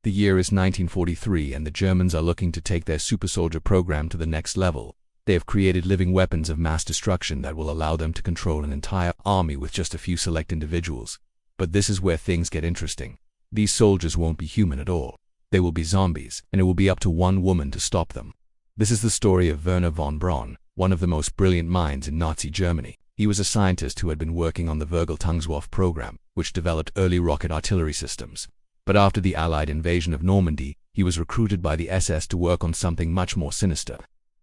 The year is 1943 and the Germans are looking to take their super soldier program to the next level. They have created living weapons of mass destruction that will allow them to control an entire army with just a few select individuals. But this is where things get interesting. These soldiers won't be human at all. They will be zombies, and it will be up to one woman to stop them. This is the story of Werner von Braun, one of the most brilliant minds in Nazi Germany. He was a scientist who had been working on the Vergeltungswaffe program, which developed early rocket artillery systems. But after the Allied invasion of Normandy, he was recruited by the SS to work on something much more sinister.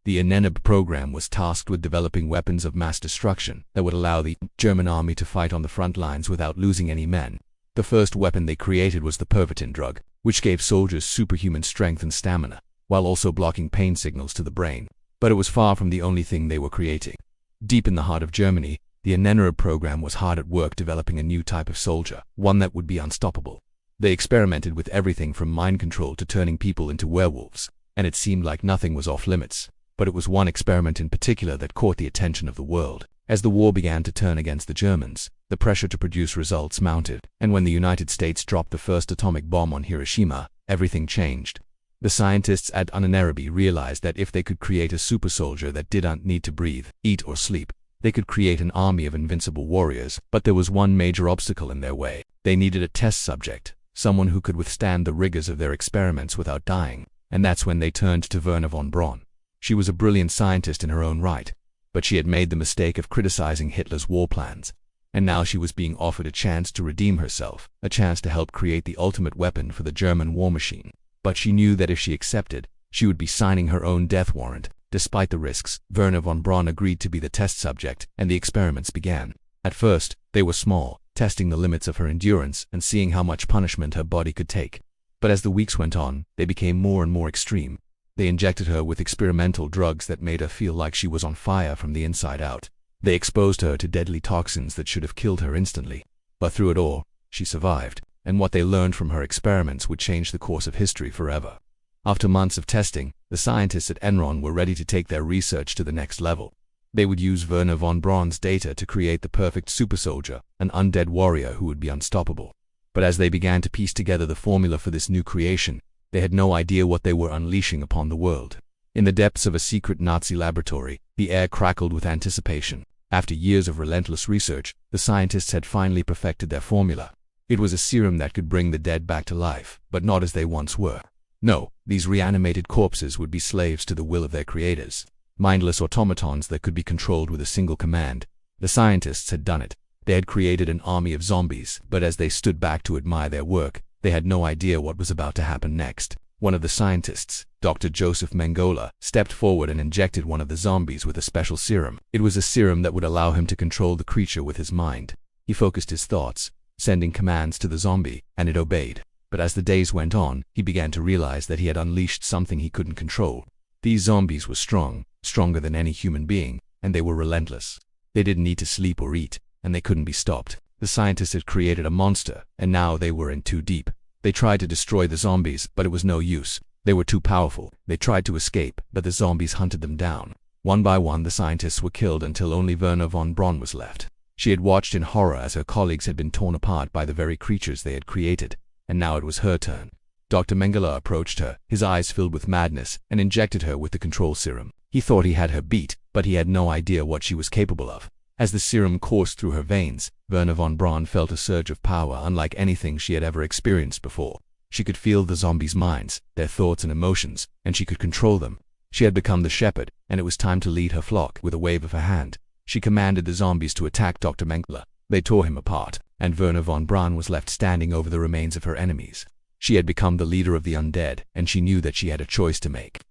The Ennenab program was tasked with developing weapons of mass destruction that would allow the German army to fight on the front lines without losing any men. The first weapon they created was the Pervitin drug, which gave soldiers superhuman strength and stamina, while also blocking pain signals to the brain. But it was far from the only thing they were creating. Deep in the heart of Germany, the Ennenab program was hard at work developing a new type of soldier, one that would be unstoppable. They experimented with everything from mind control to turning people into werewolves, and it seemed like nothing was off limits. But it was one experiment in particular that caught the attention of the world. As the war began to turn against the Germans, the pressure to produce results mounted, and when the United States dropped the first atomic bomb on Hiroshima, everything changed. The scientists at Ennenab realized that if they could create a super soldier that didn't need to breathe, eat or sleep, they could create an army of invincible warriors. But there was one major obstacle in their way. They needed a test subject, someone who could withstand the rigors of their experiments without dying, and that's when they turned to Werner von Braun. She was a brilliant scientist in her own right, but she had made the mistake of criticizing Hitler's war plans, and now she was being offered a chance to redeem herself, a chance to help create the ultimate weapon for the German war machine. But she knew that if she accepted, she would be signing her own death warrant. Despite the risks, Werner von Braun agreed to be the test subject, and the experiments began. At first, they were small, testing the limits of her endurance and seeing how much punishment her body could take. But as the weeks went on, they became more and more extreme. They injected her with experimental drugs that made her feel like she was on fire from the inside out. They exposed her to deadly toxins that should have killed her instantly. But through it all, she survived, and what they learned from her experiments would change the course of history forever. After months of testing, the scientists at Enron were ready to take their research to the next level. They would use Werner von Braun's data to create the perfect super soldier, an undead warrior who would be unstoppable. But as they began to piece together the formula for this new creation, they had no idea what they were unleashing upon the world. In the depths of a secret Nazi laboratory, the air crackled with anticipation. After years of relentless research, the scientists had finally perfected their formula. It was a serum that could bring the dead back to life, but not as they once were. No, these reanimated corpses would be slaves to the will of their creators, mindless automatons that could be controlled with a single command. The scientists had done it. They had created an army of zombies, but as they stood back to admire their work, they had no idea what was about to happen next. One of the scientists, Dr. Joseph Mengele, stepped forward and injected one of the zombies with a special serum. It was a serum that would allow him to control the creature with his mind. He focused his thoughts, sending commands to the zombie, and it obeyed. But as the days went on, he began to realize that he had unleashed something he couldn't control. These zombies were strong, stronger than any human being, and they were relentless. They didn't need to sleep or eat, and they couldn't be stopped. The scientists had created a monster, and now they were in too deep. They tried to destroy the zombies, but it was no use. They were too powerful. They tried to escape, but the zombies hunted them down. One by one, the scientists were killed until only Werner von Braun was left. She had watched in horror as her colleagues had been torn apart by the very creatures they had created, and now it was her turn. Dr. Mengele approached her, his eyes filled with madness, and injected her with the control serum. He thought he had her beat, but he had no idea what she was capable of. As the serum coursed through her veins, Werner von Braun felt a surge of power unlike anything she had ever experienced before. She could feel the zombies' minds, their thoughts and emotions, and she could control them. She had become the shepherd, and it was time to lead her flock. With a wave of her hand, she commanded the zombies to attack Dr. Mengele. They tore him apart, and Werner von Braun was left standing over the remains of her enemies. She had become the leader of the undead, and she knew that she had a choice to make.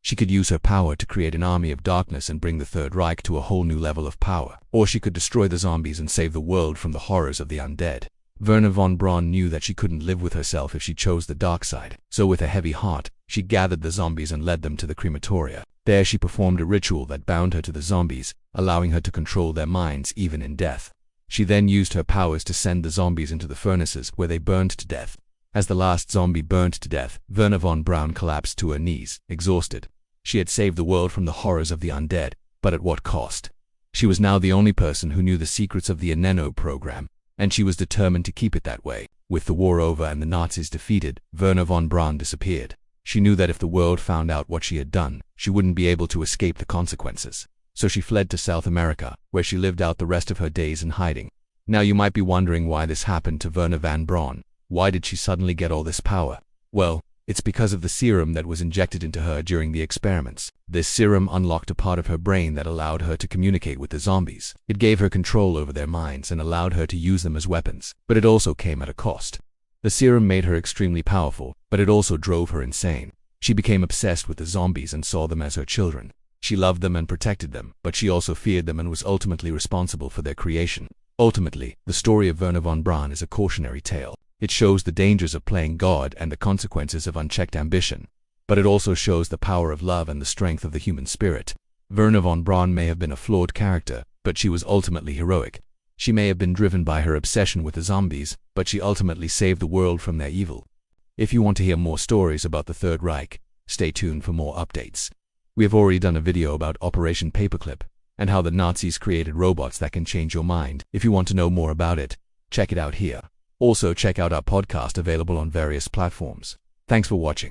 She could use her power to create an army of darkness and bring the Third Reich to a whole new level of power, or she could destroy the zombies and save the world from the horrors of the undead. Werner von Braun knew that she couldn't live with herself if she chose the dark side, so with a heavy heart, she gathered the zombies and led them to the crematoria. There she performed a ritual that bound her to the zombies, allowing her to control their minds even in death. She then used her powers to send the zombies into the furnaces where they burned to death. As the last zombie burned to death, Werner von Braun collapsed to her knees, exhausted. She had saved the world from the horrors of the undead, but at what cost? She was now the only person who knew the secrets of the Ennenab program, and she was determined to keep it that way. With the war over and the Nazis defeated, Werner von Braun disappeared. She knew that if the world found out what she had done, she wouldn't be able to escape the consequences. So she fled to South America, where she lived out the rest of her days in hiding. Now you might be wondering why this happened to Werner von Braun. Why did she suddenly get all this power? Well, it's because of the serum that was injected into her during the experiments. This serum unlocked a part of her brain that allowed her to communicate with the zombies. It gave her control over their minds and allowed her to use them as weapons. But it also came at a cost. The serum made her extremely powerful, but it also drove her insane. She became obsessed with the zombies and saw them as her children. She loved them and protected them, but she also feared them and was ultimately responsible for their creation. Ultimately, the story of Werner von Braun is a cautionary tale. It shows the dangers of playing God and the consequences of unchecked ambition. But it also shows the power of love and the strength of the human spirit. Werner von Braun may have been a flawed character, but she was ultimately heroic. She may have been driven by her obsession with the zombies, but she ultimately saved the world from their evil. If you want to hear more stories about the Third Reich, stay tuned for more updates. We have already done a video about Operation Paperclip, and how the Nazis created robots that can change your mind. If you want to know more about it, check it out here. Also check out our podcast available on various platforms. Thanks for watching.